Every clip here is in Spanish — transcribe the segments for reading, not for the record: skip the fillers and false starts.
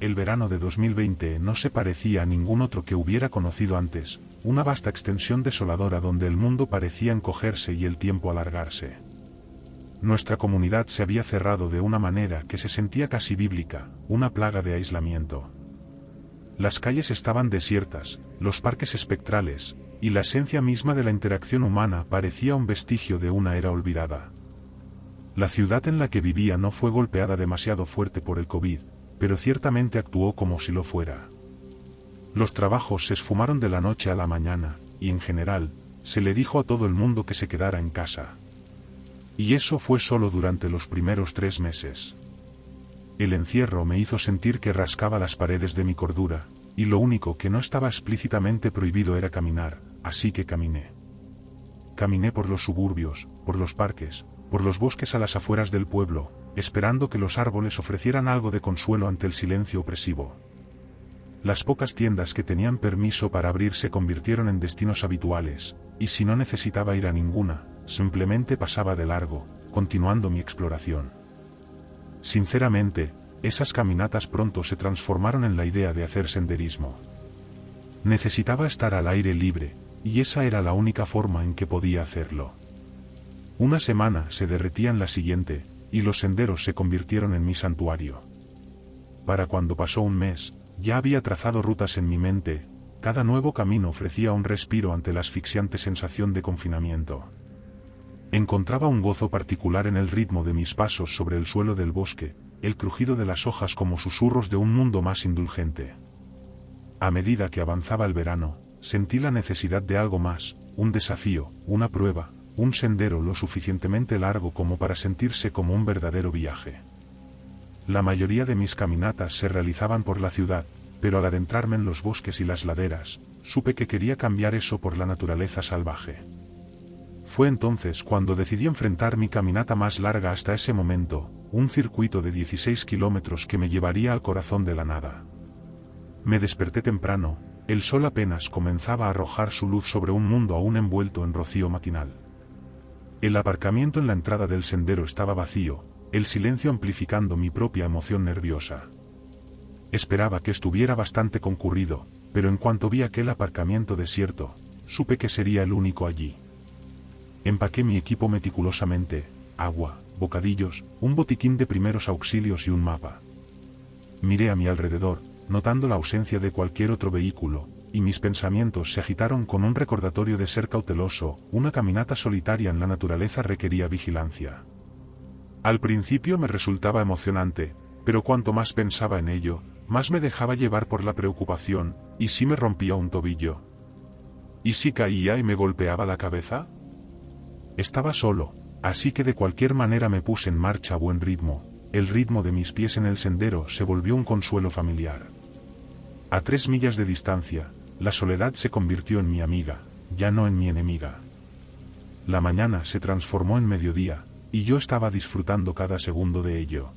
El verano de 2020 no se parecía a ningún otro que hubiera conocido antes, una vasta extensión desoladora donde el mundo parecía encogerse y el tiempo alargarse. Nuestra comunidad se había cerrado de una manera que se sentía casi bíblica, una plaga de aislamiento. Las calles estaban desiertas, los parques espectrales, y la esencia misma de la interacción humana parecía un vestigio de una era olvidada. La ciudad en la que vivía no fue golpeada demasiado fuerte por el COVID, pero ciertamente actuó como si lo fuera. Los trabajos se esfumaron de la noche a la mañana, y en general, se le dijo a todo el mundo que se quedara en casa. Y eso fue solo durante los primeros 3 meses. El encierro me hizo sentir que rascaba las paredes de mi cordura, y lo único que no estaba explícitamente prohibido era caminar, así que caminé. Caminé por los suburbios, por los parques, por los bosques a las afueras del pueblo, esperando que los árboles ofrecieran algo de consuelo ante el silencio opresivo. Las pocas tiendas que tenían permiso para abrir se convirtieron en destinos habituales, y si no necesitaba ir a ninguna, simplemente pasaba de largo, continuando mi exploración. Sinceramente, esas caminatas pronto se transformaron en la idea de hacer senderismo. Necesitaba estar al aire libre, y esa era la única forma en que podía hacerlo. Una semana se derretía en la siguiente, y los senderos se convirtieron en mi santuario. Para cuando pasó un mes, ya había trazado rutas en mi mente, cada nuevo camino ofrecía un respiro ante la asfixiante sensación de confinamiento. Encontraba un gozo particular en el ritmo de mis pasos sobre el suelo del bosque, el crujido de las hojas como susurros de un mundo más indulgente. A medida que avanzaba el verano, sentí la necesidad de algo más, un desafío, una prueba, un sendero lo suficientemente largo como para sentirse como un verdadero viaje. La mayoría de mis caminatas se realizaban por la ciudad, pero al adentrarme en los bosques y las laderas, supe que quería cambiar eso por la naturaleza salvaje. Fue entonces cuando decidí enfrentar mi caminata más larga hasta ese momento, un circuito de 16 kilómetros que me llevaría al corazón de la nada. Me desperté temprano, el sol apenas comenzaba a arrojar su luz sobre un mundo aún envuelto en rocío matinal. El aparcamiento en la entrada del sendero estaba vacío, el silencio amplificando mi propia emoción nerviosa. Esperaba que estuviera bastante concurrido, pero en cuanto vi aquel aparcamiento desierto, supe que sería el único allí. Empaqué mi equipo meticulosamente, agua, bocadillos, un botiquín de primeros auxilios y un mapa. Miré a mi alrededor, notando la ausencia de cualquier otro vehículo, y mis pensamientos se agitaron con un recordatorio de ser cauteloso, una caminata solitaria en la naturaleza requería vigilancia. Al principio me resultaba emocionante, pero cuanto más pensaba en ello, más me dejaba llevar por la preocupación, ¿y si me rompía un tobillo? ¿Y si caía y me golpeaba la cabeza? Estaba solo, así que de cualquier manera me puse en marcha a buen ritmo, el ritmo de mis pies en el sendero se volvió un consuelo familiar. A 3 millas de distancia, la soledad se convirtió en mi amiga, ya no en mi enemiga. La mañana se transformó en mediodía, y yo estaba disfrutando cada segundo de ello.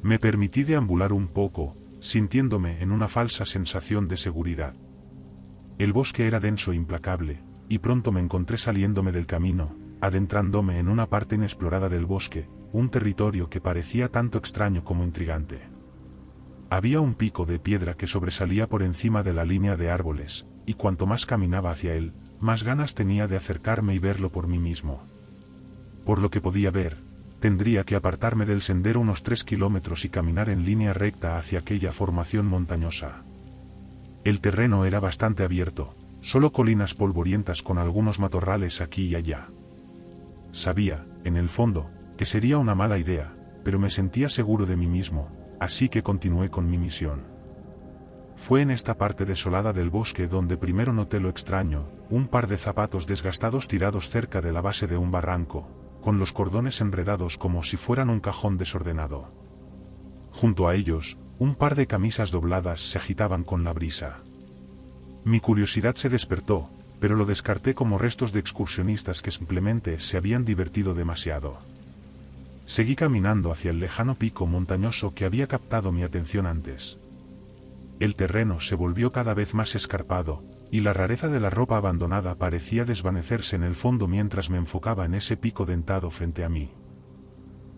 Me permití deambular un poco, sintiéndome en una falsa sensación de seguridad. El bosque era denso e implacable, y pronto me encontré saliéndome del camino, adentrándome en una parte inexplorada del bosque, un territorio que parecía tanto extraño como intrigante. Había un pico de piedra que sobresalía por encima de la línea de árboles, y cuanto más caminaba hacia él, más ganas tenía de acercarme y verlo por mí mismo. Por lo que podía ver, tendría que apartarme del sendero unos 3 kilómetros y caminar en línea recta hacia aquella formación montañosa. El terreno era bastante abierto, solo colinas polvorientas con algunos matorrales aquí y allá. Sabía, en el fondo, que sería una mala idea, pero me sentía seguro de mí mismo, así que continué con mi misión. Fue en esta parte desolada del bosque donde primero noté lo extraño, un par de zapatos desgastados tirados cerca de la base de un barranco, con los cordones enredados como si fueran un cajón desordenado. Junto a ellos, un par de camisas dobladas se agitaban con la brisa. Mi curiosidad se despertó, pero lo descarté como restos de excursionistas que simplemente se habían divertido demasiado. Seguí caminando hacia el lejano pico montañoso que había captado mi atención antes. El terreno se volvió cada vez más escarpado, y la rareza de la ropa abandonada parecía desvanecerse en el fondo mientras me enfocaba en ese pico dentado frente a mí.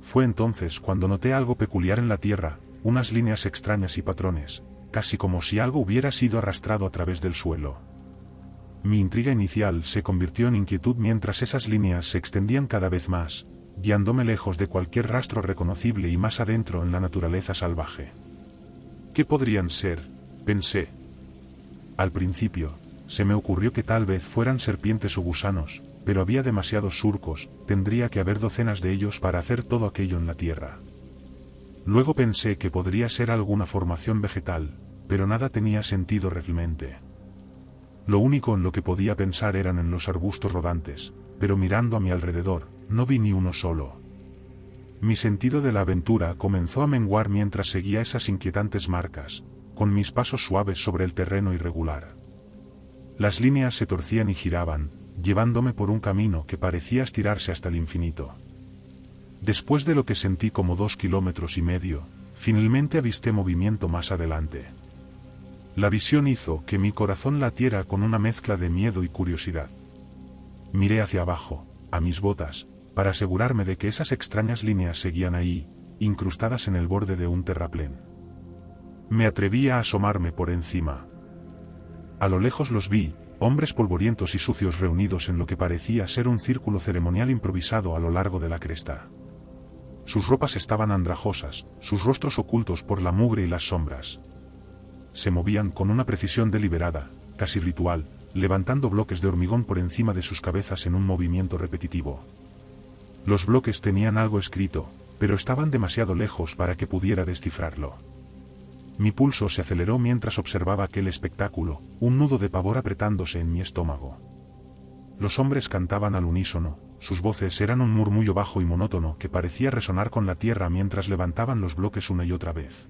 Fue entonces cuando noté algo peculiar en la tierra, unas líneas extrañas y patrones, casi como si algo hubiera sido arrastrado a través del suelo. Mi intriga inicial se convirtió en inquietud mientras esas líneas se extendían cada vez más, guiándome lejos de cualquier rastro reconocible y más adentro en la naturaleza salvaje. ¿Qué podrían ser?, pensé. Al principio, se me ocurrió que tal vez fueran serpientes o gusanos, pero había demasiados surcos, tendría que haber docenas de ellos para hacer todo aquello en la tierra. Luego pensé que podría ser alguna formación vegetal, pero nada tenía sentido realmente. Lo único en lo que podía pensar eran en los arbustos rodantes, pero mirando a mi alrededor, no vi ni uno solo. Mi sentido de la aventura comenzó a menguar mientras seguía esas inquietantes marcas, con mis pasos suaves sobre el terreno irregular. Las líneas se torcían y giraban, llevándome por un camino que parecía estirarse hasta el infinito. Después de lo que sentí como 2,5 kilómetros, finalmente avisté movimiento más adelante. La visión hizo que mi corazón latiera con una mezcla de miedo y curiosidad. Miré hacia abajo, a mis botas, para asegurarme de que esas extrañas líneas seguían ahí, incrustadas en el borde de un terraplén. Me atreví a asomarme por encima. A lo lejos los vi, hombres polvorientos y sucios reunidos en lo que parecía ser un círculo ceremonial improvisado a lo largo de la cresta. Sus ropas estaban andrajosas, sus rostros ocultos por la mugre y las sombras. Se movían con una precisión deliberada, casi ritual, levantando bloques de hormigón por encima de sus cabezas en un movimiento repetitivo. Los bloques tenían algo escrito, pero estaban demasiado lejos para que pudiera descifrarlo. Mi pulso se aceleró mientras observaba aquel espectáculo, un nudo de pavor apretándose en mi estómago. Los hombres cantaban al unísono, sus voces eran un murmullo bajo y monótono que parecía resonar con la tierra mientras levantaban los bloques una y otra vez.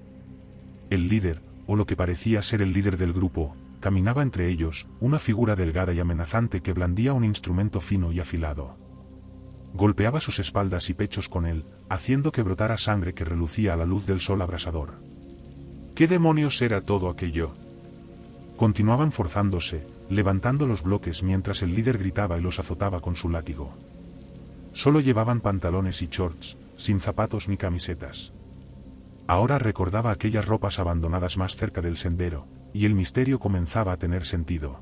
El líder, o lo que parecía ser el líder del grupo, caminaba entre ellos, una figura delgada y amenazante que blandía un instrumento fino y afilado. Golpeaba sus espaldas y pechos con él, haciendo que brotara sangre que relucía a la luz del sol abrasador. ¿Qué demonios era todo aquello? Continuaban forzándose, levantando los bloques mientras el líder gritaba y los azotaba con su látigo. Solo llevaban pantalones y shorts, sin zapatos ni camisetas. Ahora recordaba aquellas ropas abandonadas más cerca del sendero, y el misterio comenzaba a tener sentido.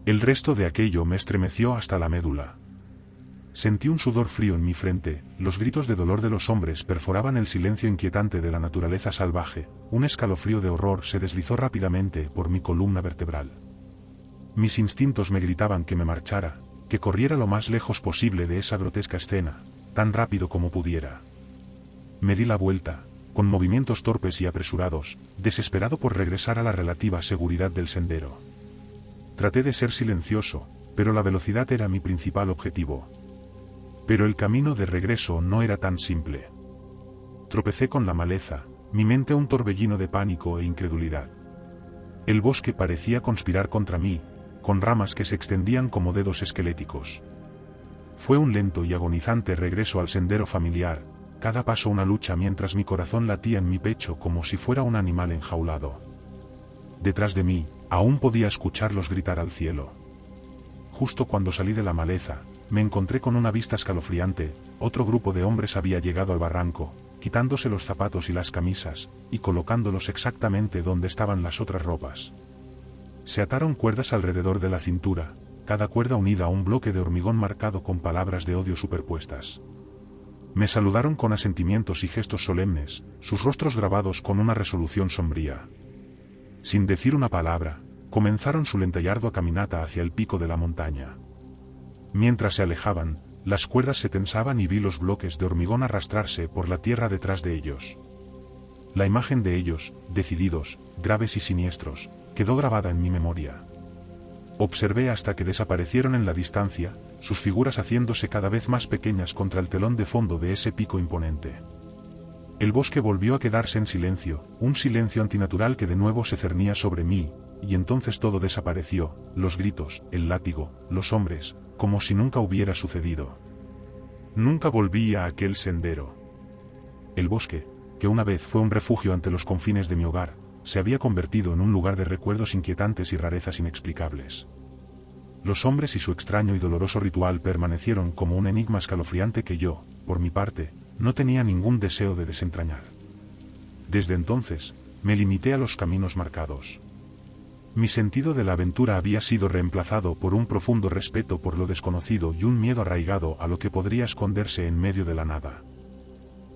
El resto de aquello me estremeció hasta la médula. Sentí un sudor frío en mi frente, los gritos de dolor de los hombres perforaban el silencio inquietante de la naturaleza salvaje, un escalofrío de horror se deslizó rápidamente por mi columna vertebral. Mis instintos me gritaban que me marchara, que corriera lo más lejos posible de esa grotesca escena, tan rápido como pudiera. Me di la vuelta, con movimientos torpes y apresurados, desesperado por regresar a la relativa seguridad del sendero. Traté de ser silencioso, pero la velocidad era mi principal objetivo. Pero el camino de regreso no era tan simple. Tropecé con la maleza, mi mente un torbellino de pánico e incredulidad. El bosque parecía conspirar contra mí, con ramas que se extendían como dedos esqueléticos. Fue un lento y agonizante regreso al sendero familiar, cada paso una lucha mientras mi corazón latía en mi pecho como si fuera un animal enjaulado. Detrás de mí, aún podía escucharlos gritar al cielo. Justo cuando salí de la maleza, me encontré con una vista escalofriante, otro grupo de hombres había llegado al barranco, quitándose los zapatos y las camisas, y colocándolos exactamente donde estaban las otras ropas. Se ataron cuerdas alrededor de la cintura, cada cuerda unida a un bloque de hormigón marcado con palabras de odio superpuestas. Me saludaron con asentimientos y gestos solemnes, sus rostros grabados con una resolución sombría. Sin decir una palabra, comenzaron su lenta y ardua caminata hacia el pico de la montaña. Mientras se alejaban, las cuerdas se tensaban y vi los bloques de hormigón arrastrarse por la tierra detrás de ellos. La imagen de ellos, decididos, graves y siniestros, quedó grabada en mi memoria. Observé hasta que desaparecieron en la distancia, sus figuras haciéndose cada vez más pequeñas contra el telón de fondo de ese pico imponente. El bosque volvió a quedarse en silencio, un silencio antinatural que de nuevo se cernía sobre mí, y entonces todo desapareció, los gritos, el látigo, los hombres, como si nunca hubiera sucedido. Nunca volví a aquel sendero. El bosque, que una vez fue un refugio ante los confines de mi hogar, se había convertido en un lugar de recuerdos inquietantes y rarezas inexplicables. Los hombres y su extraño y doloroso ritual permanecieron como un enigma escalofriante que yo, por mi parte, no tenía ningún deseo de desentrañar. Desde entonces, me limité a los caminos marcados. Mi sentido de la aventura había sido reemplazado por un profundo respeto por lo desconocido y un miedo arraigado a lo que podría esconderse en medio de la nada.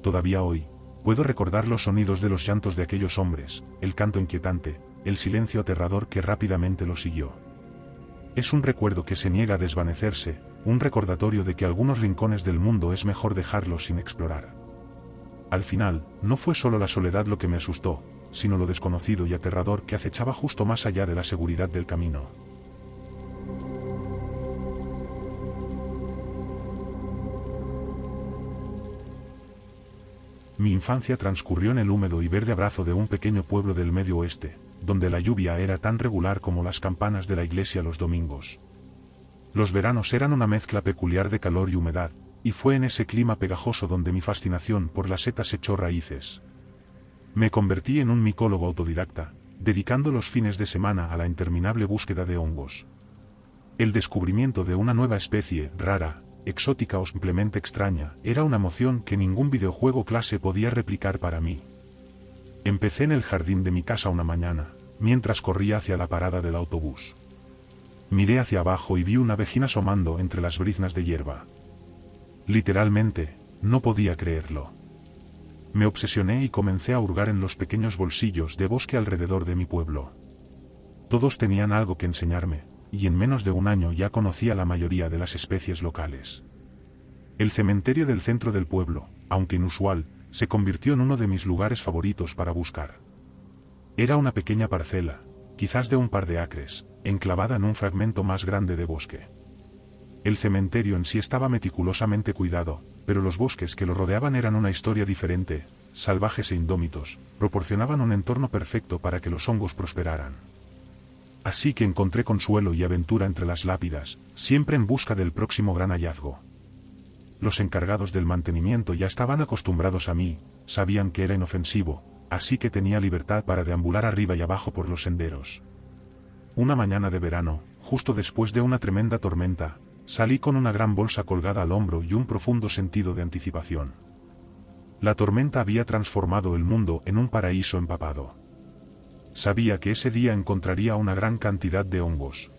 Todavía hoy, puedo recordar los sonidos de los llantos de aquellos hombres, el canto inquietante, el silencio aterrador que rápidamente lo siguió. Es un recuerdo que se niega a desvanecerse, un recordatorio de que algunos rincones del mundo es mejor dejarlos sin explorar. Al final, no fue solo la soledad lo que me asustó, sino lo desconocido y aterrador que acechaba justo más allá de la seguridad del camino. Mi infancia transcurrió en el húmedo y verde abrazo de un pequeño pueblo del Medio Oeste, donde la lluvia era tan regular como las campanas de la iglesia los domingos. Los veranos eran una mezcla peculiar de calor y humedad, y fue en ese clima pegajoso donde mi fascinación por las setas echó raíces. Me convertí en un micólogo autodidacta, dedicando los fines de semana a la interminable búsqueda de hongos. El descubrimiento de una nueva especie, rara, exótica o simplemente extraña, era una emoción que ningún videojuego clase podía replicar para mí. Empecé en el jardín de mi casa una mañana, mientras corría hacia la parada del autobús. Miré hacia abajo y vi una abejina asomando entre las briznas de hierba. Literalmente, no podía creerlo. Me obsesioné y comencé a hurgar en los pequeños bolsillos de bosque alrededor de mi pueblo. Todos tenían algo que enseñarme, y en menos de un año ya conocía la mayoría de las especies locales. El cementerio del centro del pueblo, aunque inusual, se convirtió en uno de mis lugares favoritos para buscar. Era una pequeña parcela, quizás de un par de acres, enclavada en un fragmento más grande de bosque. El cementerio en sí estaba meticulosamente cuidado, pero los bosques que lo rodeaban eran una historia diferente, salvajes e indómitos, proporcionaban un entorno perfecto para que los hongos prosperaran. Así que encontré consuelo y aventura entre las lápidas, siempre en busca del próximo gran hallazgo. Los encargados del mantenimiento ya estaban acostumbrados a mí, sabían que era inofensivo, así que tenía libertad para deambular arriba y abajo por los senderos. Una mañana de verano, justo después de una tremenda tormenta, salí con una gran bolsa colgada al hombro y un profundo sentido de anticipación. La tormenta había transformado el mundo en un paraíso empapado. Sabía que ese día encontraría una gran cantidad de hongos.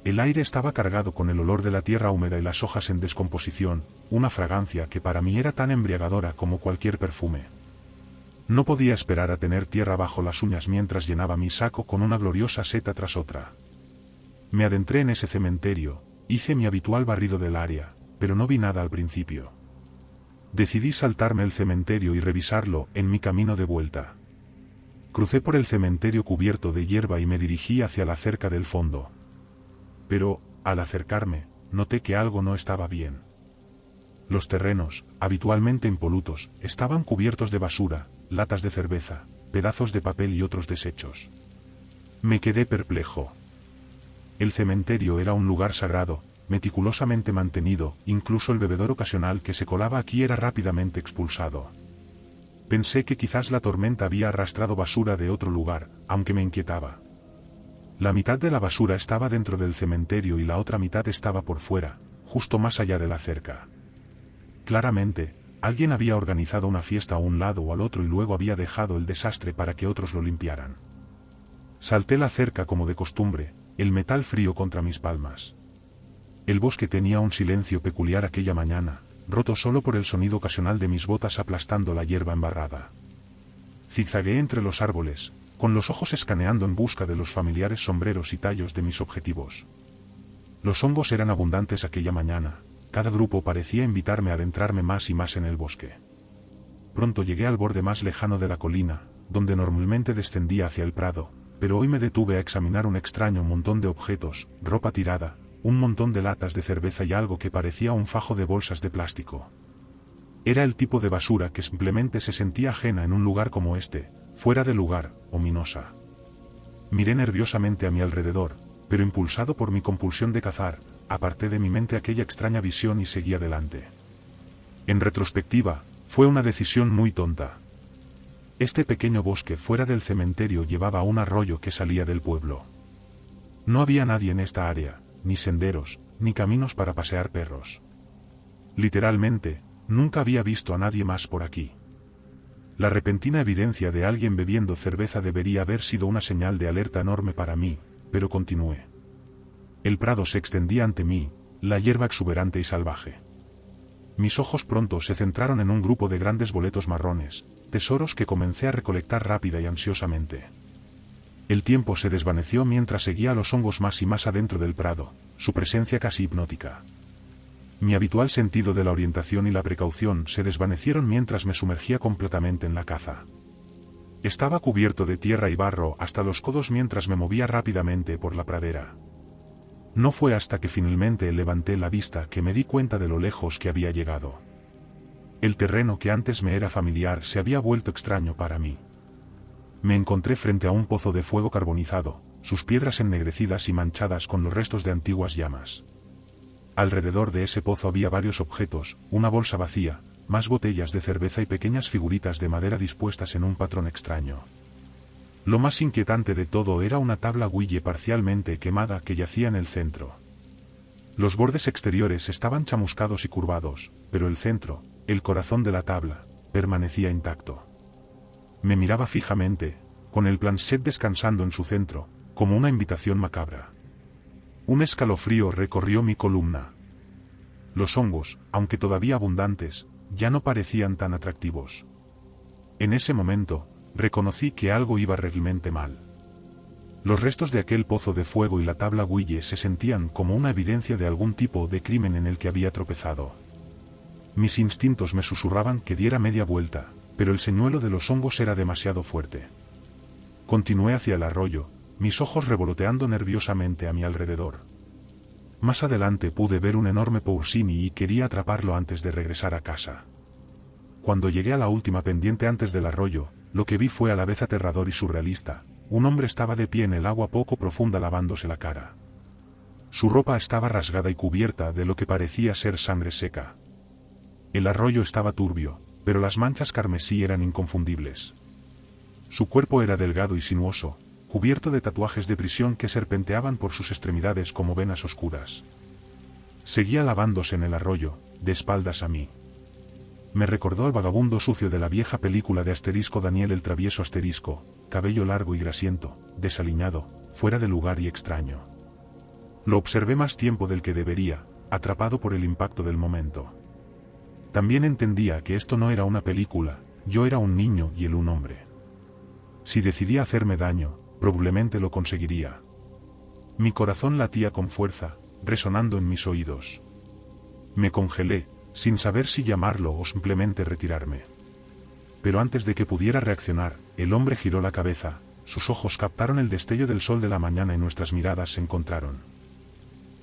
El aire estaba cargado con el olor de la tierra húmeda y las hojas en descomposición, una fragancia que para mí era tan embriagadora como cualquier perfume. No podía esperar a tener tierra bajo las uñas mientras llenaba mi saco con una gloriosa seta tras otra. Me adentré en ese cementerio, hice mi habitual barrido del área, pero no vi nada al principio. Decidí saltarme el cementerio y revisarlo en mi camino de vuelta. Crucé por el cementerio cubierto de hierba y me dirigí hacia la cerca del fondo. Pero, al acercarme, noté que algo no estaba bien. Los terrenos, habitualmente impolutos, estaban cubiertos de basura, latas de cerveza, pedazos de papel y otros desechos. Me quedé perplejo. El cementerio era un lugar sagrado, meticulosamente mantenido, incluso el bebedor ocasional que se colaba aquí era rápidamente expulsado. Pensé que quizás la tormenta había arrastrado basura de otro lugar, aunque me inquietaba. La mitad de la basura estaba dentro del cementerio y la otra mitad estaba por fuera, justo más allá de la cerca. Claramente, alguien había organizado una fiesta a un lado o al otro y luego había dejado el desastre para que otros lo limpiaran. Salté la cerca como de costumbre, el metal frío contra mis palmas. El bosque tenía un silencio peculiar aquella mañana, roto solo por el sonido ocasional de mis botas aplastando la hierba embarrada. Zigzagueé entre los árboles, con los ojos escaneando en busca de los familiares sombreros y tallos de mis objetivos. Los hongos eran abundantes aquella mañana, cada grupo parecía invitarme a adentrarme más y más en el bosque. Pronto llegué al borde más lejano de la colina, donde normalmente descendía hacia el prado, pero hoy me detuve a examinar un extraño montón de objetos, ropa tirada, un montón de latas de cerveza y algo que parecía un fajo de bolsas de plástico. Era el tipo de basura que simplemente se sentía ajena en un lugar como este, fuera de lugar, ominosa. Miré nerviosamente a mi alrededor, pero impulsado por mi compulsión de cazar, aparté de mi mente aquella extraña visión y seguí adelante. En retrospectiva, fue una decisión muy tonta. Este pequeño bosque fuera del cementerio llevaba a un arroyo que salía del pueblo. No había nadie en esta área, ni senderos, ni caminos para pasear perros. Literalmente, nunca había visto a nadie más por aquí. La repentina evidencia de alguien bebiendo cerveza debería haber sido una señal de alerta enorme para mí, pero continué. El prado se extendía ante mí, la hierba exuberante y salvaje. Mis ojos pronto se centraron en un grupo de grandes boletos marrones, tesoros que comencé a recolectar rápida y ansiosamente. El tiempo se desvaneció mientras seguía a los hongos más y más adentro del prado, su presencia casi hipnótica. Mi habitual sentido de la orientación y la precaución se desvanecieron mientras me sumergía completamente en la caza. Estaba cubierto de tierra y barro hasta los codos mientras me movía rápidamente por la pradera. No fue hasta que finalmente levanté la vista que me di cuenta de lo lejos que había llegado. El terreno que antes me era familiar se había vuelto extraño para mí. Me encontré frente a un pozo de fuego carbonizado, sus piedras ennegrecidas y manchadas con los restos de antiguas llamas. Alrededor de ese pozo había varios objetos, una bolsa vacía, más botellas de cerveza y pequeñas figuritas de madera dispuestas en un patrón extraño. Lo más inquietante de todo era una tabla Ouija parcialmente quemada que yacía en el centro. Los bordes exteriores estaban chamuscados y curvados, pero el centro, el corazón de la tabla, permanecía intacto. Me miraba fijamente, con el planchet descansando en su centro, como una invitación macabra. Un escalofrío recorrió mi columna. Los hongos, aunque todavía abundantes, ya no parecían tan atractivos. En ese momento, reconocí que algo iba realmente mal. Los restos de aquel pozo de fuego y la tabla Ouija se sentían como una evidencia de algún tipo de crimen en el que había tropezado. Mis instintos me susurraban que diera media vuelta, pero el señuelo de los hongos era demasiado fuerte. Continué hacia el arroyo, mis ojos revoloteando nerviosamente a mi alrededor. Más adelante pude ver un enorme Poursini y quería atraparlo antes de regresar a casa. Cuando llegué a la última pendiente antes del arroyo, lo que vi fue a la vez aterrador y surrealista. Un hombre estaba de pie en el agua poco profunda lavándose la cara. Su ropa estaba rasgada y cubierta de lo que parecía ser sangre seca. El arroyo estaba turbio, pero las manchas carmesí eran inconfundibles. Su cuerpo era delgado y sinuoso, cubierto de tatuajes de prisión que serpenteaban por sus extremidades como venas oscuras. Seguía lavándose en el arroyo, de espaldas a mí. Me recordó al vagabundo sucio de la vieja película de Asterisco Daniel el travieso Asterisco, cabello largo y grasiento, desaliñado, fuera de lugar y extraño. Lo observé más tiempo del que debería, atrapado por el impacto del momento. También entendía que esto no era una película, yo era un niño y él un hombre. Si decidía hacerme daño, probablemente lo conseguiría. Mi corazón latía con fuerza, resonando en mis oídos. Me congelé, sin saber si llamarlo o simplemente retirarme. Pero antes de que pudiera reaccionar, el hombre giró la cabeza, sus ojos captaron el destello del sol de la mañana y nuestras miradas se encontraron.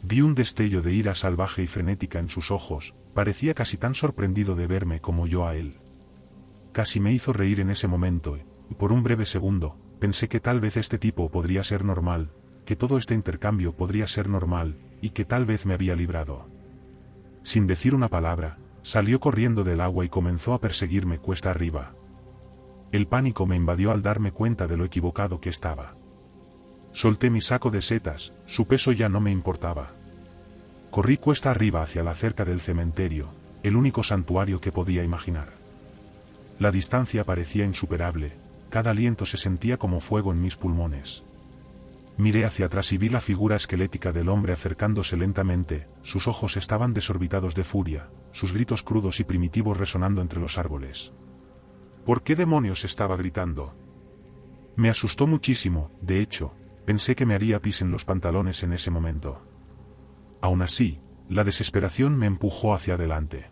Vi un destello de ira salvaje y frenética en sus ojos, parecía casi tan sorprendido de verme como yo a él. Casi me hizo reír en ese momento, y por un breve segundo, pensé que tal vez este tipo podría ser normal, que todo este intercambio podría ser normal, y que tal vez me había librado. Sin decir una palabra, salió corriendo del agua y comenzó a perseguirme cuesta arriba. El pánico me invadió al darme cuenta de lo equivocado que estaba. Solté mi saco de setas, su peso ya no me importaba. Corrí cuesta arriba hacia la cerca del cementerio, el único santuario que podía imaginar. La distancia parecía insuperable, cada aliento se sentía como fuego en mis pulmones. Miré hacia atrás y vi la figura esquelética del hombre acercándose lentamente, sus ojos estaban desorbitados de furia, sus gritos crudos y primitivos resonando entre los árboles. ¿Por qué demonios estaba gritando? Me asustó muchísimo, de hecho, pensé que me haría pis en los pantalones en ese momento. Aún así, la desesperación me empujó hacia adelante.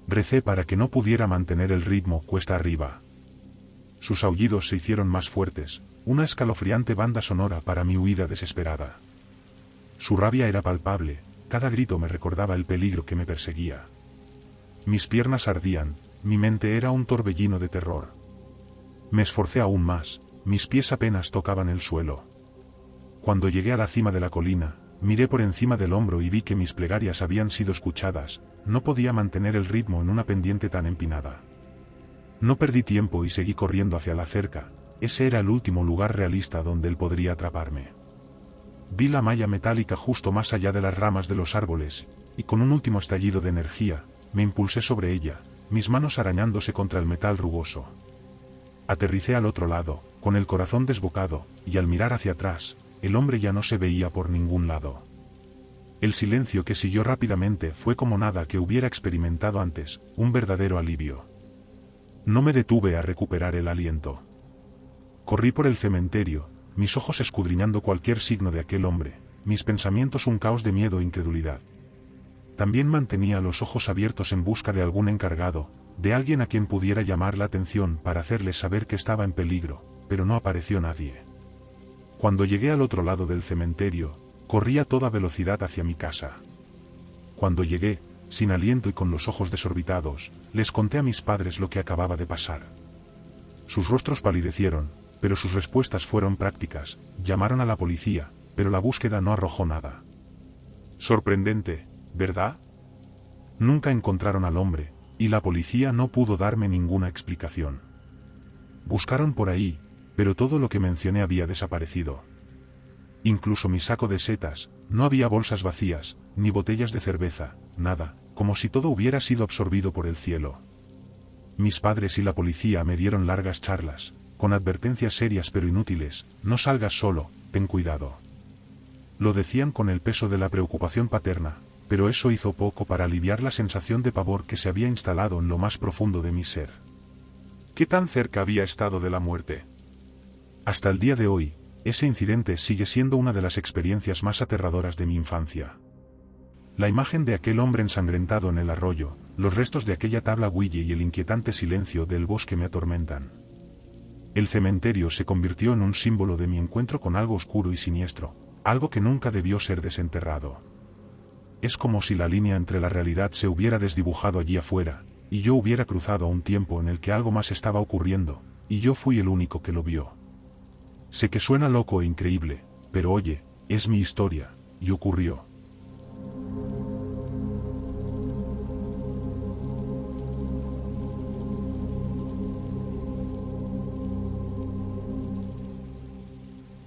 Recé para que no pudiera mantener el ritmo cuesta arriba. Sus aullidos se hicieron más fuertes, una escalofriante banda sonora para mi huida desesperada. Su rabia era palpable, cada grito me recordaba el peligro que me perseguía. Mis piernas ardían, mi mente era un torbellino de terror. Me esforcé aún más, mis pies apenas tocaban el suelo. Cuando llegué a la cima de la colina, miré por encima del hombro y vi que mis plegarias habían sido escuchadas, no podía mantener el ritmo en una pendiente tan empinada. No perdí tiempo y seguí corriendo hacia la cerca, ese era el último lugar realista donde él podría atraparme. Vi la malla metálica justo más allá de las ramas de los árboles, y con un último estallido de energía, me impulsé sobre ella, mis manos arañándose contra el metal rugoso. Aterricé al otro lado, con el corazón desbocado, y al mirar hacia atrás, el hombre ya no se veía por ningún lado. El silencio que siguió rápidamente fue como nada que hubiera experimentado antes, un verdadero alivio. No me detuve a recuperar el aliento. Corrí por el cementerio, mis ojos escudriñando cualquier signo de aquel hombre, mis pensamientos un caos de miedo e incredulidad. También mantenía los ojos abiertos en busca de algún encargado, de alguien a quien pudiera llamar la atención para hacerle saber que estaba en peligro, pero no apareció nadie. Cuando llegué al otro lado del cementerio, corrí a toda velocidad hacia mi casa. Cuando llegué, sin aliento y con los ojos desorbitados, les conté a mis padres lo que acababa de pasar. Sus rostros palidecieron, pero sus respuestas fueron prácticas. Llamaron a la policía, pero la búsqueda no arrojó nada. Sorprendente, ¿verdad? Nunca encontraron al hombre, y la policía no pudo darme ninguna explicación. Buscaron por ahí, pero todo lo que mencioné había desaparecido. Incluso mi saco de setas, no había bolsas vacías, ni botellas de cerveza, nada, como si todo hubiera sido absorbido por el cielo. Mis padres y la policía me dieron largas charlas, con advertencias serias pero inútiles: no salgas solo, ten cuidado. Lo decían con el peso de la preocupación paterna, pero eso hizo poco para aliviar la sensación de pavor que se había instalado en lo más profundo de mi ser. ¿Qué tan cerca había estado de la muerte? Hasta el día de hoy, ese incidente sigue siendo una de las experiencias más aterradoras de mi infancia. La imagen de aquel hombre ensangrentado en el arroyo, los restos de aquella tabla Ouija y el inquietante silencio del bosque me atormentan. El cementerio se convirtió en un símbolo de mi encuentro con algo oscuro y siniestro, algo que nunca debió ser desenterrado. Es como si la línea entre la realidad se hubiera desdibujado allí afuera, y yo hubiera cruzado a un tiempo en el que algo más estaba ocurriendo, y yo fui el único que lo vio. Sé que suena loco e increíble, pero oye, es mi historia, y ocurrió.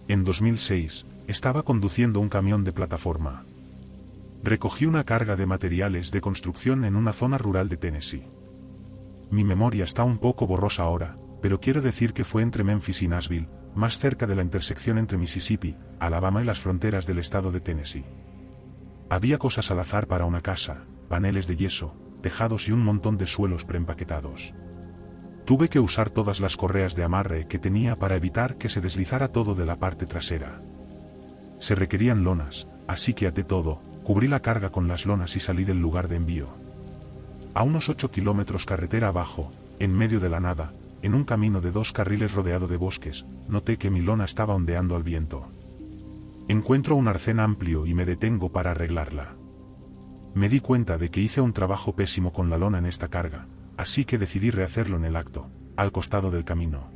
En 2006, estaba conduciendo un camión de plataforma. Recogí una carga de materiales de construcción en una zona rural de Tennessee. Mi memoria está un poco borrosa ahora, pero quiero decir que fue entre Memphis y Nashville, más cerca de la intersección entre Mississippi, Alabama y las fronteras del estado de Tennessee. Había cosas al azar para una casa, paneles de yeso, tejados y un montón de suelos preempaquetados. Tuve que usar todas las correas de amarre que tenía para evitar que se deslizara todo de la parte trasera. Se requerían lonas, así que até todo, cubrí la carga con las lonas y salí del lugar de envío. A unos 8 kilómetros carretera abajo, en medio de la nada, en un camino de 2 carriles rodeado de bosques, noté que mi lona estaba ondeando al viento. Encuentro un arcén amplio y me detengo para arreglarla. Me di cuenta de que hice un trabajo pésimo con la lona en esta carga, así que decidí rehacerlo en el acto, al costado del camino.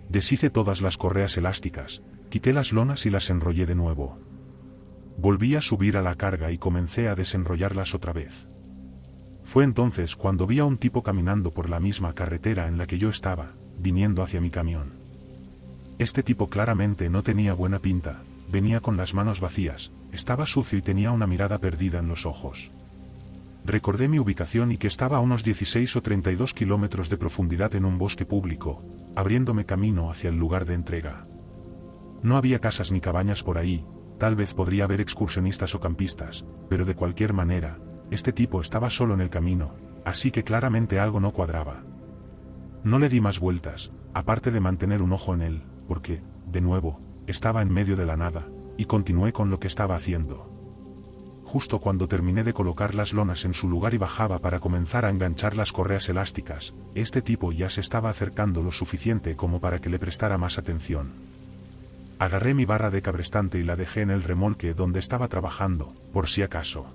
Deshice todas las correas elásticas, quité las lonas y las enrollé de nuevo. Volví a subir a la carga y comencé a desenrollarlas otra vez. Fue entonces cuando vi a un tipo caminando por la misma carretera en la que yo estaba, viniendo hacia mi camión. Este tipo claramente no tenía buena pinta, venía con las manos vacías, estaba sucio y tenía una mirada perdida en los ojos. Recordé mi ubicación y que estaba a unos 16 o 32 kilómetros de profundidad en un bosque público, abriéndome camino hacia el lugar de entrega. No había casas ni cabañas por ahí, tal vez podría haber excursionistas o campistas, pero de cualquier manera, este tipo estaba solo en el camino, así que claramente algo no cuadraba. No le di más vueltas, aparte de mantener un ojo en él, porque, de nuevo, estaba en medio de la nada, y continué con lo que estaba haciendo. Justo cuando terminé de colocar las lonas en su lugar y bajaba para comenzar a enganchar las correas elásticas, este tipo ya se estaba acercando lo suficiente como para que le prestara más atención. Agarré mi barra de cabrestante y la dejé en el remolque donde estaba trabajando, por si acaso.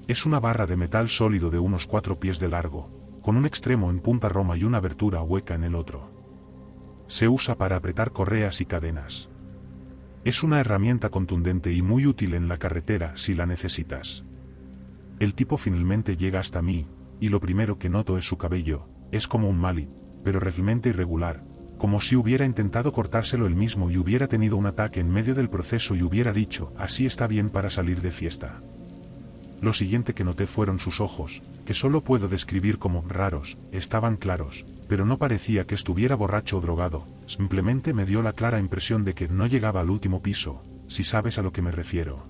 Es una barra de metal sólido de unos 4 pies de largo, con un extremo en punta roma y una abertura hueca en el otro. Se usa para apretar correas y cadenas. Es una herramienta contundente y muy útil en la carretera si la necesitas. El tipo finalmente llega hasta mí, y lo primero que noto es su cabello, es como un mallet, pero realmente irregular, como si hubiera intentado cortárselo él mismo y hubiera tenido un ataque en medio del proceso y hubiera dicho: así está bien para salir de fiesta. Lo siguiente que noté fueron sus ojos, que solo puedo describir como raros, estaban claros, pero no parecía que estuviera borracho o drogado, simplemente me dio la clara impresión de que no llegaba al último piso, si sabes a lo que me refiero.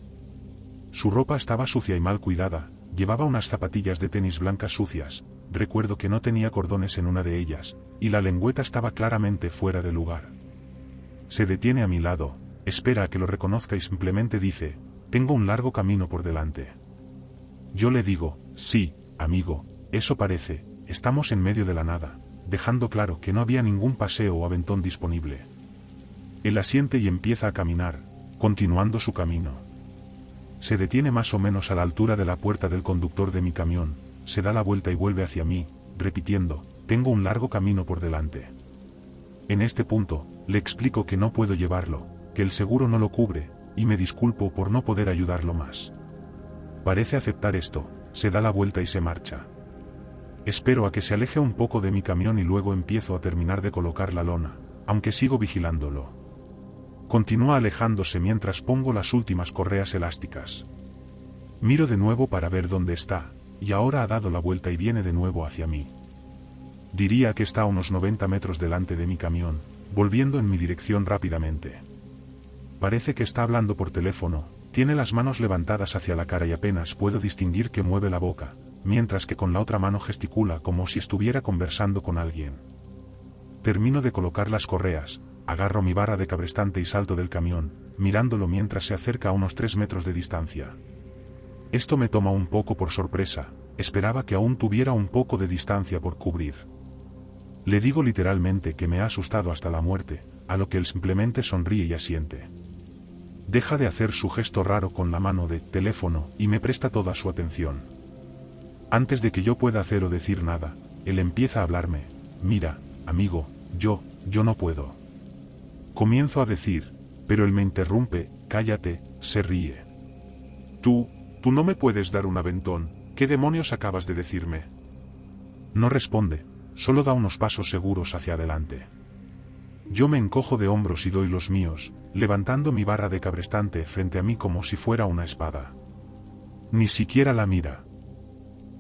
Su ropa estaba sucia y mal cuidada, llevaba unas zapatillas de tenis blancas sucias, recuerdo que no tenía cordones en una de ellas, y la lengüeta estaba claramente fuera de lugar. Se detiene a mi lado, espera a que lo reconozca y simplemente dice, tengo un largo camino por delante. Yo le digo, sí, amigo, eso parece, estamos en medio de la nada, dejando claro que no había ningún paseo o aventón disponible. Él asiente y empieza a caminar, continuando su camino. Se detiene más o menos a la altura de la puerta del conductor de mi camión, se da la vuelta y vuelve hacia mí, repitiendo, tengo un largo camino por delante. En este punto, le explico que no puedo llevarlo, que el seguro no lo cubre, y me disculpo por no poder ayudarlo más. Parece aceptar esto, se da la vuelta y se marcha. Espero a que se aleje un poco de mi camión y luego empiezo a terminar de colocar la lona, aunque sigo vigilándolo. Continúa alejándose mientras pongo las últimas correas elásticas. Miro de nuevo para ver dónde está, y ahora ha dado la vuelta y viene de nuevo hacia mí. Diría que está a unos 90 metros delante de mi camión, volviendo en mi dirección rápidamente. Parece que está hablando por teléfono, tiene las manos levantadas hacia la cara y apenas puedo distinguir que mueve la boca, mientras que con la otra mano gesticula como si estuviera conversando con alguien. Termino de colocar las correas, agarro mi barra de cabrestante y salto del camión, mirándolo mientras se acerca a unos 3 metros de distancia. Esto me toma un poco por sorpresa, esperaba que aún tuviera un poco de distancia por cubrir. Le digo literalmente que me ha asustado hasta la muerte, a lo que él simplemente sonríe y asiente. Deja de hacer su gesto raro con la mano de teléfono y me presta toda su atención. Antes de que yo pueda hacer o decir nada, él empieza a hablarme, mira, amigo, yo no puedo. Comienzo a decir, pero él me interrumpe, cállate, se ríe. Tú no me puedes dar un aventón, ¿qué demonios acabas de decirme? No responde, solo da unos pasos seguros hacia adelante. Yo me encojo de hombros y doy los míos, levantando mi barra de cabrestante frente a mí como si fuera una espada. Ni siquiera la mira.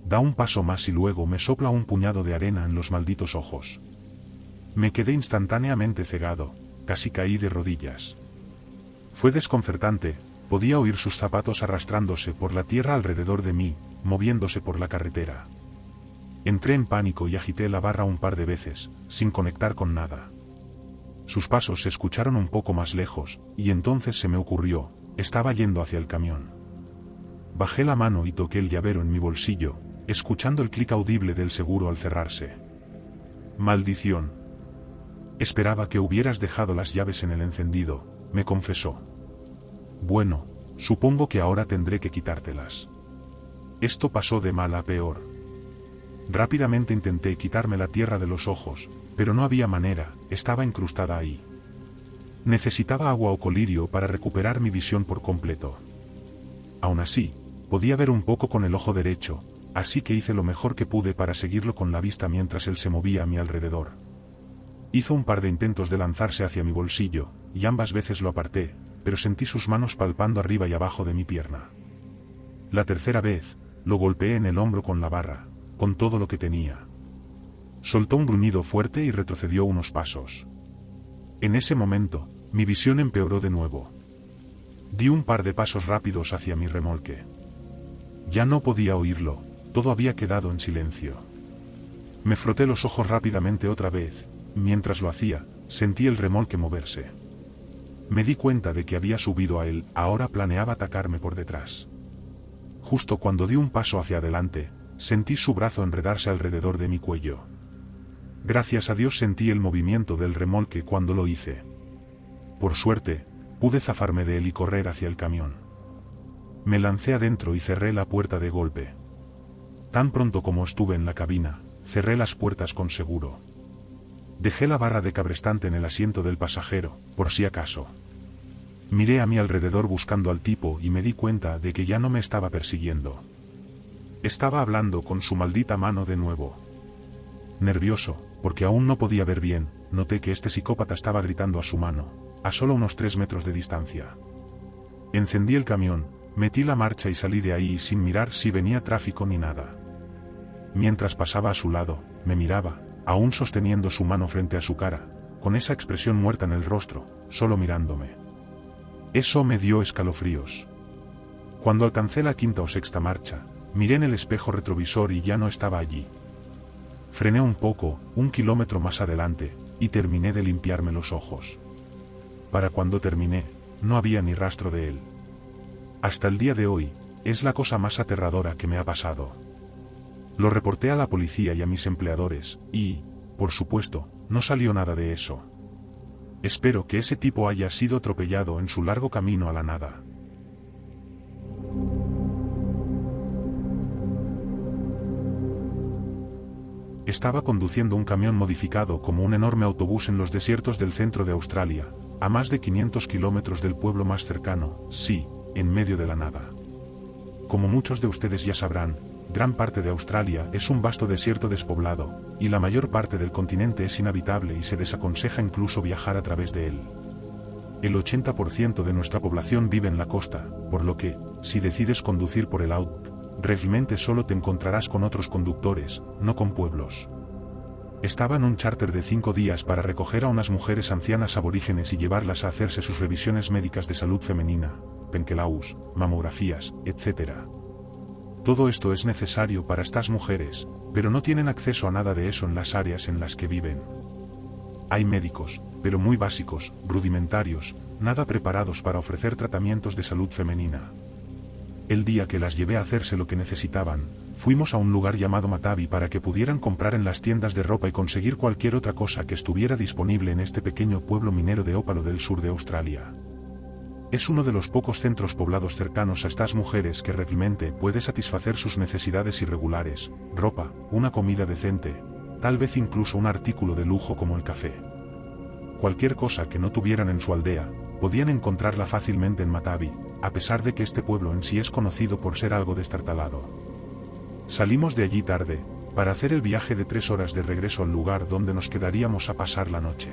Da un paso más y luego me sopla un puñado de arena en los malditos ojos. Me quedé instantáneamente cegado, casi caí de rodillas. Fue desconcertante, podía oír sus zapatos arrastrándose por la tierra alrededor de mí, moviéndose por la carretera. Entré en pánico y agité la barra un par de veces, sin conectar con nada. Sus pasos se escucharon un poco más lejos, y entonces se me ocurrió, estaba yendo hacia el camión. Bajé la mano y toqué el llavero en mi bolsillo, escuchando el clic audible del seguro al cerrarse. Maldición. Esperaba que hubieras dejado las llaves en el encendido, me confesó. Bueno, supongo que ahora tendré que quitártelas. Esto pasó de mal a peor. Rápidamente intenté quitarme la tierra de los ojos, pero no había manera, estaba incrustada ahí. Necesitaba agua o colirio para recuperar mi visión por completo. Aún así, podía ver un poco con el ojo derecho, así que hice lo mejor que pude para seguirlo con la vista mientras él se movía a mi alrededor. Hizo un par de intentos de lanzarse hacia mi bolsillo, y ambas veces lo aparté, pero sentí sus manos palpando arriba y abajo de mi pierna. La tercera vez, lo golpeé en el hombro con la barra, con todo lo que tenía. Soltó un gruñido fuerte y retrocedió unos pasos. En ese momento, mi visión empeoró de nuevo. Di un par de pasos rápidos hacia mi remolque. Ya no podía oírlo, todo había quedado en silencio. Me froté los ojos rápidamente otra vez, mientras lo hacía, sentí el remolque moverse. Me di cuenta de que había subido a él, ahora planeaba atacarme por detrás. Justo cuando di un paso hacia adelante, sentí su brazo enredarse alrededor de mi cuello. Gracias a Dios sentí el movimiento del remolque cuando lo hice. Por suerte, pude zafarme de él y correr hacia el camión. Me lancé adentro y cerré la puerta de golpe. Tan pronto como estuve en la cabina, cerré las puertas con seguro. Dejé la barra de cabrestante en el asiento del pasajero, por si acaso. Miré a mi alrededor buscando al tipo y me di cuenta de que ya no me estaba persiguiendo. Estaba hablando con su maldita mano de nuevo. Nervioso, porque aún no podía ver bien, noté que este psicópata estaba gritando a su mano, a solo unos 3 metros de distancia. Encendí el camión, metí la marcha y salí de ahí sin mirar si venía tráfico ni nada. Mientras pasaba a su lado, me miraba, aún sosteniendo su mano frente a su cara, con esa expresión muerta en el rostro, solo mirándome. Eso me dio escalofríos. Cuando alcancé la quinta o sexta marcha, miré en el espejo retrovisor y ya no estaba allí. Frené un poco, 1 kilómetro más adelante, y terminé de limpiarme los ojos. Para cuando terminé, no había ni rastro de él. Hasta el día de hoy, es la cosa más aterradora que me ha pasado. Lo reporté a la policía y a mis empleadores, y, por supuesto, no salió nada de eso. Espero que ese tipo haya sido atropellado en su largo camino a la nada. Estaba conduciendo un camión modificado como un enorme autobús en los desiertos del centro de Australia, a más de 500 kilómetros del pueblo más cercano, sí, en medio de la nada. Como muchos de ustedes ya sabrán, gran parte de Australia es un vasto desierto despoblado, y la mayor parte del continente es inhabitable y se desaconseja incluso viajar a través de él. El 80% de nuestra población vive en la costa, por lo que, si decides conducir por el Outback, realmente solo te encontrarás con otros conductores, no con pueblos. Estaba en un charter de 5 días para recoger a unas mujeres ancianas aborígenes y llevarlas a hacerse sus revisiones médicas de salud femenina, penquelaus, mamografías, etc. Todo esto es necesario para estas mujeres, pero no tienen acceso a nada de eso en las áreas en las que viven. Hay médicos, pero muy básicos, rudimentarios, nada preparados para ofrecer tratamientos de salud femenina. El día que las llevé a hacerse lo que necesitaban, fuimos a un lugar llamado Matabi para que pudieran comprar en las tiendas de ropa y conseguir cualquier otra cosa que estuviera disponible en este pequeño pueblo minero de ópalo del sur de Australia. Es uno de los pocos centros poblados cercanos a estas mujeres que realmente puede satisfacer sus necesidades irregulares, ropa, una comida decente, tal vez incluso un artículo de lujo como el café. Cualquier cosa que no tuvieran en su aldea, podían encontrarla fácilmente en Matabi, a pesar de que este pueblo en sí es conocido por ser algo destartalado. Salimos de allí tarde, para hacer el viaje de 3 horas de regreso al lugar donde nos quedaríamos a pasar la noche.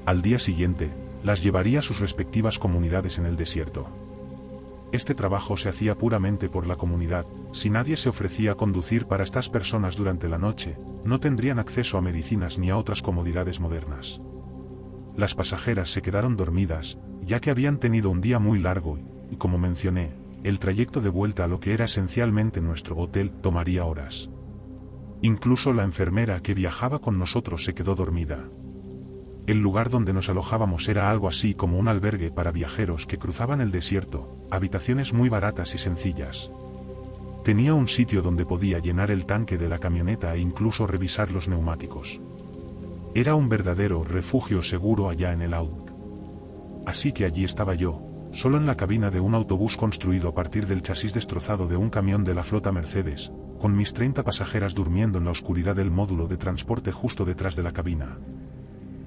Al día siguiente, las llevaría a sus respectivas comunidades en el desierto. Este trabajo se hacía puramente por la comunidad. Si nadie se ofrecía a conducir para estas personas durante la noche, no tendrían acceso a medicinas ni a otras comodidades modernas. Las pasajeras se quedaron dormidas, ya que habían tenido un día muy largo y, como mencioné, el trayecto de vuelta a lo que era esencialmente nuestro hotel tomaría horas. Incluso la enfermera que viajaba con nosotros se quedó dormida. El lugar donde nos alojábamos era algo así como un albergue para viajeros que cruzaban el desierto, habitaciones muy baratas y sencillas. Tenía un sitio donde podía llenar el tanque de la camioneta e incluso revisar los neumáticos. Era un verdadero refugio seguro allá en el Outback. Así que allí estaba yo, solo en la cabina de un autobús construido a partir del chasis destrozado de un camión de la flota Mercedes, con mis 30 pasajeras durmiendo en la oscuridad del módulo de transporte justo detrás de la cabina.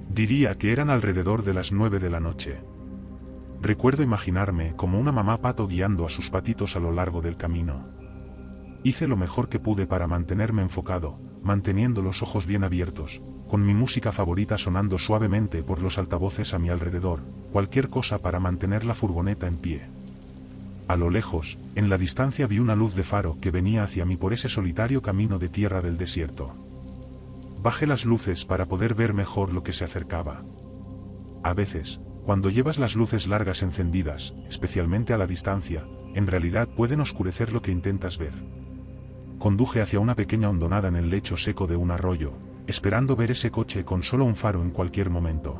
Diría que eran alrededor de las 9 de la noche. Recuerdo imaginarme como una mamá pato guiando a sus patitos a lo largo del camino. Hice lo mejor que pude para mantenerme enfocado, manteniendo los ojos bien abiertos, con mi música favorita sonando suavemente por los altavoces a mi alrededor, cualquier cosa para mantener la furgoneta en pie. A lo lejos, en la distancia vi una luz de faro que venía hacia mí por ese solitario camino de tierra del desierto. Bajé las luces para poder ver mejor lo que se acercaba. A veces, cuando llevas las luces largas encendidas, especialmente a la distancia, en realidad pueden oscurecer lo que intentas ver. Conduje hacia una pequeña hondonada en el lecho seco de un arroyo, esperando ver ese coche con solo un faro en cualquier momento.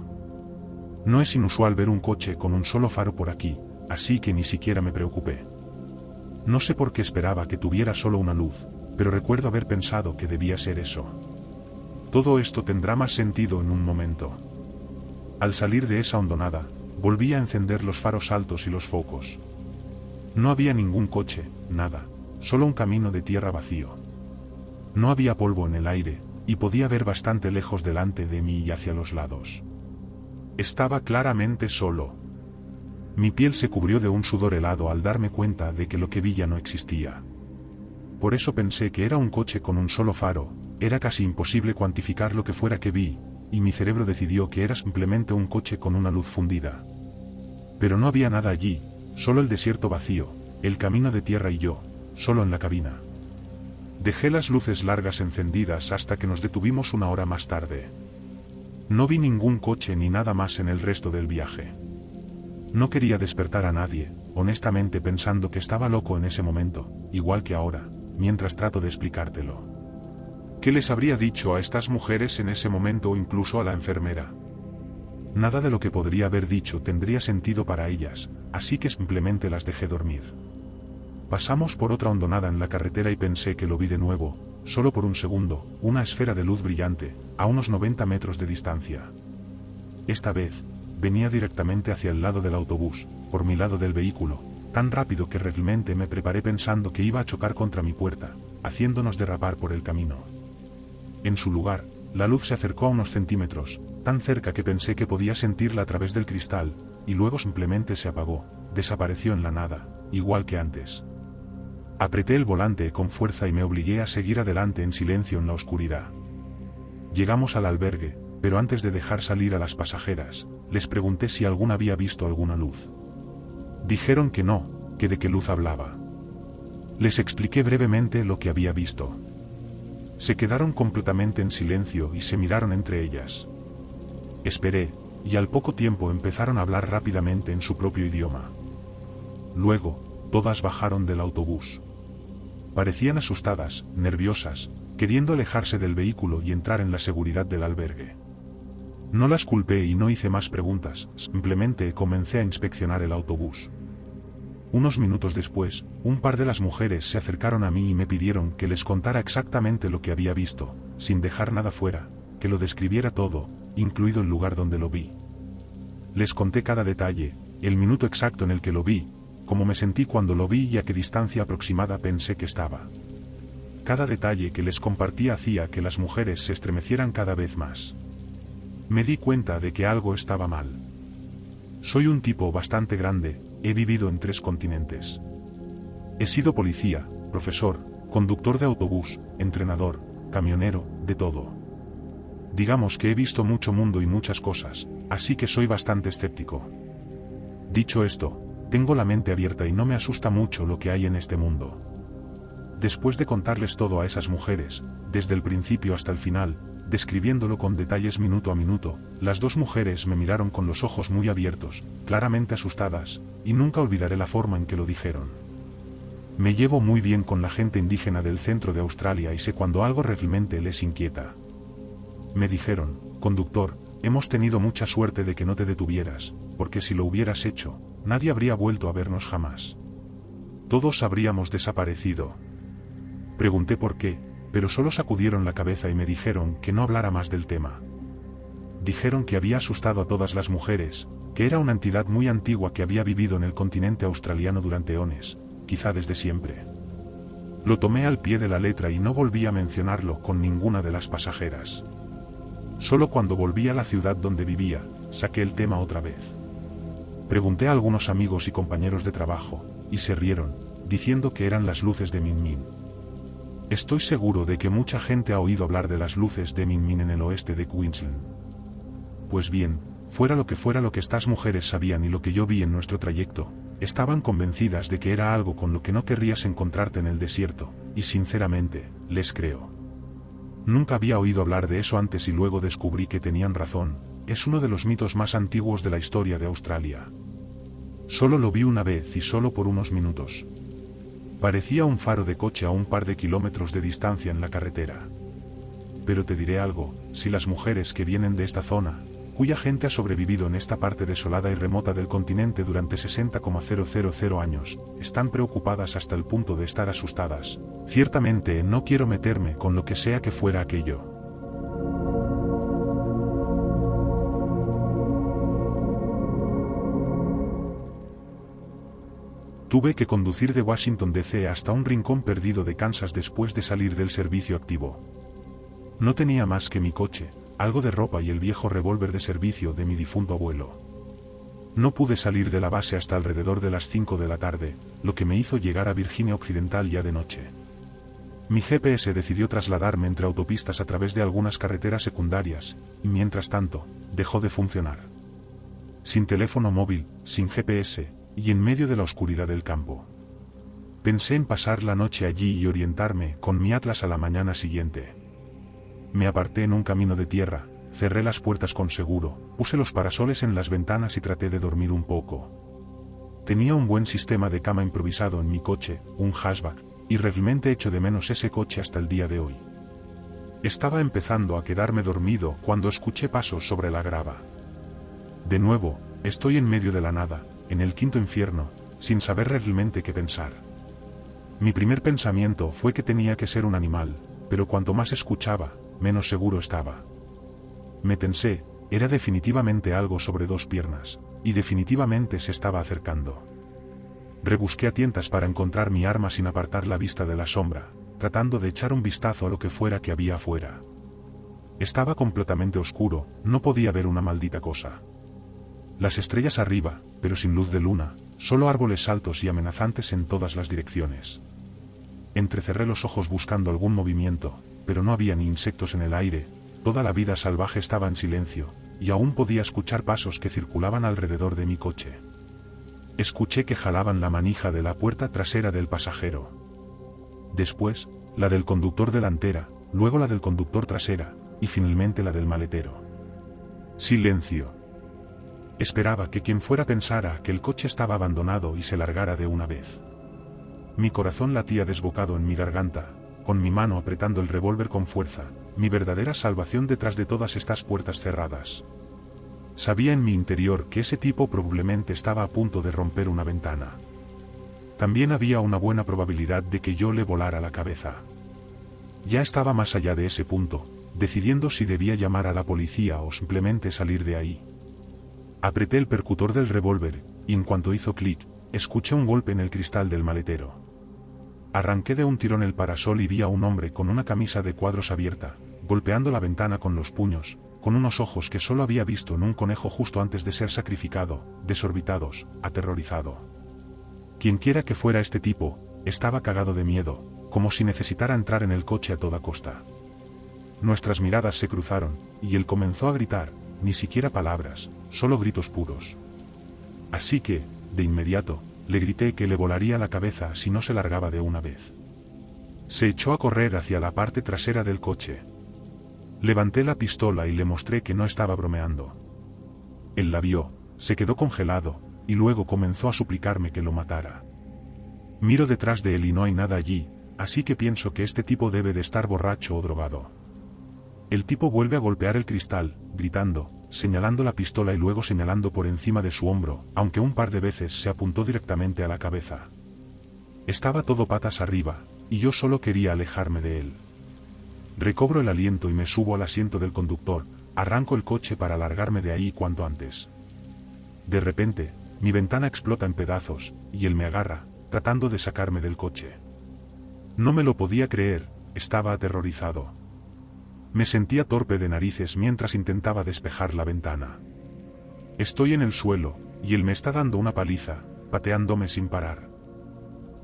No es inusual ver un coche con un solo faro por aquí, así que ni siquiera me preocupé. No sé por qué esperaba que tuviera solo una luz, pero recuerdo haber pensado que debía ser eso. Todo esto tendrá más sentido en un momento. Al salir de esa hondonada, volví a encender los faros altos y los focos. No había ningún coche, nada, solo un camino de tierra vacío. No había polvo en el aire, y podía ver bastante lejos delante de mí y hacia los lados. Estaba claramente solo. Mi piel se cubrió de un sudor helado al darme cuenta de que lo que vi ya no existía. Por eso pensé que era un coche con un solo faro. Era casi imposible cuantificar lo que fuera que vi, y mi cerebro decidió que era simplemente un coche con una luz fundida. Pero no había nada allí, solo el desierto vacío, el camino de tierra y yo, solo en la cabina. Dejé las luces largas encendidas hasta que nos detuvimos una hora más tarde. No vi ningún coche ni nada más en el resto del viaje. No quería despertar a nadie, honestamente pensando que estaba loco en ese momento, igual que ahora, mientras trato de explicártelo. ¿Qué les habría dicho a estas mujeres en ese momento o incluso a la enfermera? Nada de lo que podría haber dicho tendría sentido para ellas, así que simplemente las dejé dormir. Pasamos por otra hondonada en la carretera y pensé que lo vi de nuevo, solo por un segundo, una esfera de luz brillante, a unos 90 metros de distancia. Esta vez, venía directamente hacia el lado del autobús, por mi lado del vehículo, tan rápido que realmente me preparé pensando que iba a chocar contra mi puerta, haciéndonos derrapar por el camino. En su lugar, la luz se acercó a unos centímetros, tan cerca que pensé que podía sentirla a través del cristal, y luego simplemente se apagó, desapareció en la nada, igual que antes. Apreté el volante con fuerza y me obligué a seguir adelante en silencio en la oscuridad. Llegamos al albergue, pero antes de dejar salir a las pasajeras, les pregunté si alguna había visto alguna luz. Dijeron que no, que de qué luz hablaba. Les expliqué brevemente lo que había visto. Se quedaron completamente en silencio y se miraron entre ellas. Esperé, y al poco tiempo empezaron a hablar rápidamente en su propio idioma. Luego, todas bajaron del autobús. Parecían asustadas, nerviosas, queriendo alejarse del vehículo y entrar en la seguridad del albergue. No las culpé y no hice más preguntas, simplemente comencé a inspeccionar el autobús. Unos minutos después, un par de las mujeres se acercaron a mí y me pidieron que les contara exactamente lo que había visto, sin dejar nada fuera, que lo describiera todo, incluido el lugar donde lo vi. Les conté cada detalle, el minuto exacto en el que lo vi, cómo me sentí cuando lo vi y a qué distancia aproximada pensé que estaba. Cada detalle que les compartía hacía que las mujeres se estremecieran cada vez más. Me di cuenta de que algo estaba mal. Soy un tipo bastante grande, he vivido en 3 continentes. He sido policía, profesor, conductor de autobús, entrenador, camionero, de todo. Digamos que he visto mucho mundo y muchas cosas, así que soy bastante escéptico. Dicho esto, tengo la mente abierta y no me asusta mucho lo que hay en este mundo. Después de contarles todo a esas mujeres, desde el principio hasta el final, describiéndolo con detalles minuto a minuto, las 2 mujeres me miraron con los ojos muy abiertos, claramente asustadas, y nunca olvidaré la forma en que lo dijeron. Me llevo muy bien con la gente indígena del centro de Australia y sé cuando algo realmente les inquieta. Me dijeron, conductor, hemos tenido mucha suerte de que no te detuvieras, porque si lo hubieras hecho, nadie habría vuelto a vernos jamás. Todos habríamos desaparecido. Pregunté por qué, pero solo sacudieron la cabeza y me dijeron que no hablara más del tema. Dijeron que había asustado a todas las mujeres, que era una entidad muy antigua que había vivido en el continente australiano durante eones, quizá desde siempre. Lo tomé al pie de la letra y no volví a mencionarlo con ninguna de las pasajeras. Solo cuando volví a la ciudad donde vivía, saqué el tema otra vez. Pregunté a algunos amigos y compañeros de trabajo, y se rieron, diciendo que eran las luces de Min Min. Estoy seguro de que mucha gente ha oído hablar de las luces de Min Min en el oeste de Queensland. Pues bien, fuera lo que estas mujeres sabían y lo que yo vi en nuestro trayecto, estaban convencidas de que era algo con lo que no querrías encontrarte en el desierto, y sinceramente, les creo. Nunca había oído hablar de eso antes y luego descubrí que tenían razón, es uno de los mitos más antiguos de la historia de Australia. Solo lo vi una vez y solo por unos minutos. Parecía un faro de coche a un par de kilómetros de distancia en la carretera. Pero te diré algo, si las mujeres que vienen de esta zona, cuya gente ha sobrevivido en esta parte desolada y remota del continente durante 60,000 años, están preocupadas hasta el punto de estar asustadas, ciertamente no quiero meterme con lo que sea que fuera aquello. Tuve que conducir de Washington D.C. hasta un rincón perdido de Kansas después de salir del servicio activo. No tenía más que mi coche, algo de ropa y el viejo revólver de servicio de mi difunto abuelo. No pude salir de la base hasta alrededor de las 5 de la tarde, lo que me hizo llegar a Virginia Occidental ya de noche. Mi GPS decidió trasladarme entre autopistas a través de algunas carreteras secundarias, y mientras tanto, dejó de funcionar. Sin teléfono móvil, sin GPS, y en medio de la oscuridad del campo. Pensé en pasar la noche allí y orientarme con mi atlas a la mañana siguiente. Me aparté en un camino de tierra, cerré las puertas con seguro, puse los parasoles en las ventanas y traté de dormir un poco. Tenía un buen sistema de cama improvisado en mi coche, un hatchback, y realmente echo de menos ese coche hasta el día de hoy. Estaba empezando a quedarme dormido cuando escuché pasos sobre la grava. De nuevo, estoy en medio de la nada, en el quinto infierno, sin saber realmente qué pensar. Mi primer pensamiento fue que tenía que ser un animal, pero cuanto más escuchaba, menos seguro estaba. Me tensé, era definitivamente algo sobre dos piernas, y definitivamente se estaba acercando. Rebusqué a tientas para encontrar mi arma sin apartar la vista de la sombra, tratando de echar un vistazo a lo que fuera que había afuera. Estaba completamente oscuro, no podía ver una maldita cosa. Las estrellas arriba, pero sin luz de luna, solo árboles altos y amenazantes en todas las direcciones. Entrecerré los ojos buscando algún movimiento, pero no había ni insectos en el aire, toda la vida salvaje estaba en silencio, y aún podía escuchar pasos que circulaban alrededor de mi coche. Escuché que jalaban la manija de la puerta trasera del pasajero. Después, la del conductor delantera, luego la del conductor trasera, y finalmente la del maletero. Silencio. Esperaba que quien fuera pensara que el coche estaba abandonado y se largara de una vez. Mi corazón latía desbocado en mi garganta, con mi mano apretando el revólver con fuerza, mi verdadera salvación detrás de todas estas puertas cerradas. Sabía en mi interior que ese tipo probablemente estaba a punto de romper una ventana. También había una buena probabilidad de que yo le volara la cabeza. Ya estaba más allá de ese punto, decidiendo si debía llamar a la policía o simplemente salir de ahí. Apreté el percutor del revólver, y en cuanto hizo clic, escuché un golpe en el cristal del maletero. Arranqué de un tirón el parasol y vi a un hombre con una camisa de cuadros abierta, golpeando la ventana con los puños, con unos ojos que solo había visto en un conejo justo antes de ser sacrificado, desorbitados, aterrorizado. Quienquiera que fuera este tipo, estaba cagado de miedo, como si necesitara entrar en el coche a toda costa. Nuestras miradas se cruzaron, y él comenzó a gritar, ni siquiera palabras, solo gritos puros. Así que, de inmediato, le grité que le volaría la cabeza si no se largaba de una vez. Se echó a correr hacia la parte trasera del coche. Levanté la pistola y le mostré que no estaba bromeando. Él la vio, se quedó congelado, y luego comenzó a suplicarme que lo matara. Miro detrás de él y no hay nada allí, así que pienso que este tipo debe de estar borracho o drogado. El tipo vuelve a golpear el cristal, gritando, señalando la pistola y luego señalando por encima de su hombro, aunque un par de veces se apuntó directamente a la cabeza. Estaba todo patas arriba, y yo solo quería alejarme de él. Recobro el aliento y me subo al asiento del conductor, arranco el coche para largarme de ahí cuanto antes. De repente, mi ventana explota en pedazos, y él me agarra, tratando de sacarme del coche. No me lo podía creer, estaba aterrorizado. Me sentía torpe de narices mientras intentaba despejar la ventana. Estoy en el suelo, y él me está dando una paliza, pateándome sin parar.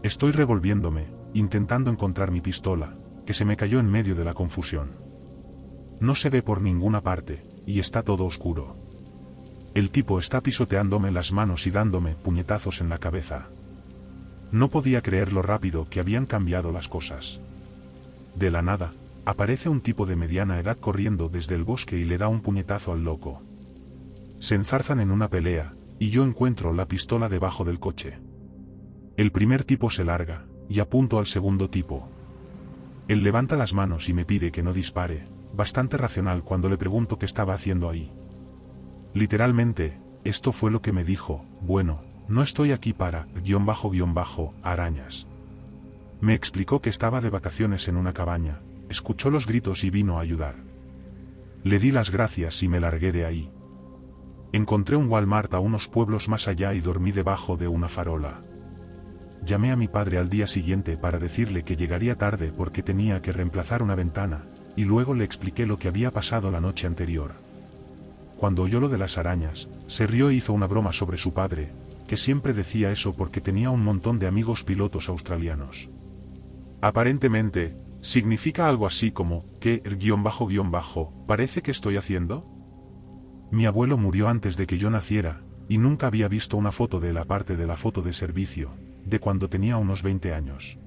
Estoy revolviéndome, intentando encontrar mi pistola, que se me cayó en medio de la confusión. No se ve por ninguna parte, y está todo oscuro. El tipo está pisoteándome las manos y dándome puñetazos en la cabeza. No podía creer lo rápido que habían cambiado las cosas. De la nada, aparece un tipo de mediana edad corriendo desde el bosque y le da un puñetazo al loco. Se enzarzan en una pelea, y yo encuentro la pistola debajo del coche. El primer tipo se larga, y apunto al segundo tipo. Él levanta las manos y me pide que no dispare, bastante racional cuando le pregunto qué estaba haciendo ahí. Literalmente, esto fue lo que me dijo: bueno, no estoy aquí para, arañas. Me explicó que estaba de vacaciones en una cabaña, escuchó los gritos y vino a ayudar. Le di las gracias y me largué de ahí. Encontré un Walmart a unos pueblos más allá y dormí debajo de una farola. Llamé a mi padre al día siguiente para decirle que llegaría tarde porque tenía que reemplazar una ventana, y luego le expliqué lo que había pasado la noche anterior. Cuando oyó lo de las arañas, se rió e hizo una broma sobre su padre, que siempre decía eso porque tenía un montón de amigos pilotos australianos. Aparentemente, significa algo así como, ¿qué, parece que estoy haciendo? Mi abuelo murió antes de que yo naciera, y nunca había visto una foto de él aparte de la foto de servicio, de cuando tenía unos 20 años.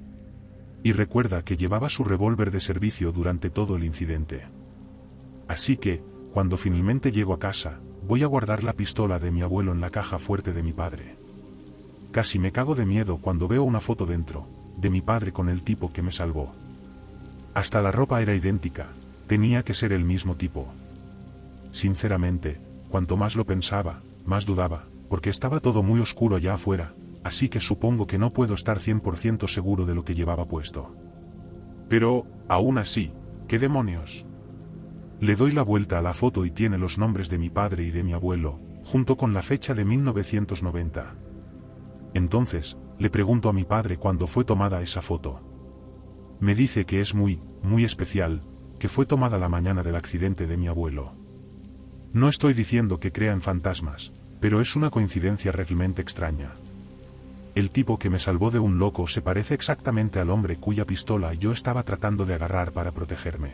Y recuerda que llevaba su revólver de servicio durante todo el incidente. Así que, cuando finalmente llego a casa, voy a guardar la pistola de mi abuelo en la caja fuerte de mi padre. Casi me cago de miedo cuando veo una foto dentro, de mi padre con el tipo que me salvó. Hasta la ropa era idéntica, tenía que ser el mismo tipo. Sinceramente, cuanto más lo pensaba, más dudaba, porque estaba todo muy oscuro allá afuera, así que supongo que no puedo estar 100% seguro de lo que llevaba puesto. Pero, aún así, ¿qué demonios? Le doy la vuelta a la foto y tiene los nombres de mi padre y de mi abuelo, junto con la fecha de 1990. Entonces, le pregunto a mi padre cuándo fue tomada esa foto. Me dice que es muy especial, que fue tomada la mañana del accidente de mi abuelo. No estoy diciendo que crea en fantasmas, pero es una coincidencia realmente extraña. El tipo que me salvó de un loco se parece exactamente al hombre cuya pistola yo estaba tratando de agarrar para protegerme.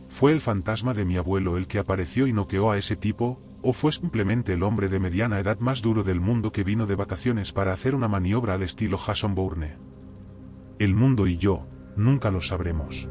¿Fue el fantasma de mi abuelo el que apareció y noqueó a ese tipo, o fue simplemente el hombre de mediana edad más duro del mundo que vino de vacaciones para hacer una maniobra al estilo Jason Bourne? El mundo y yo, nunca lo sabremos.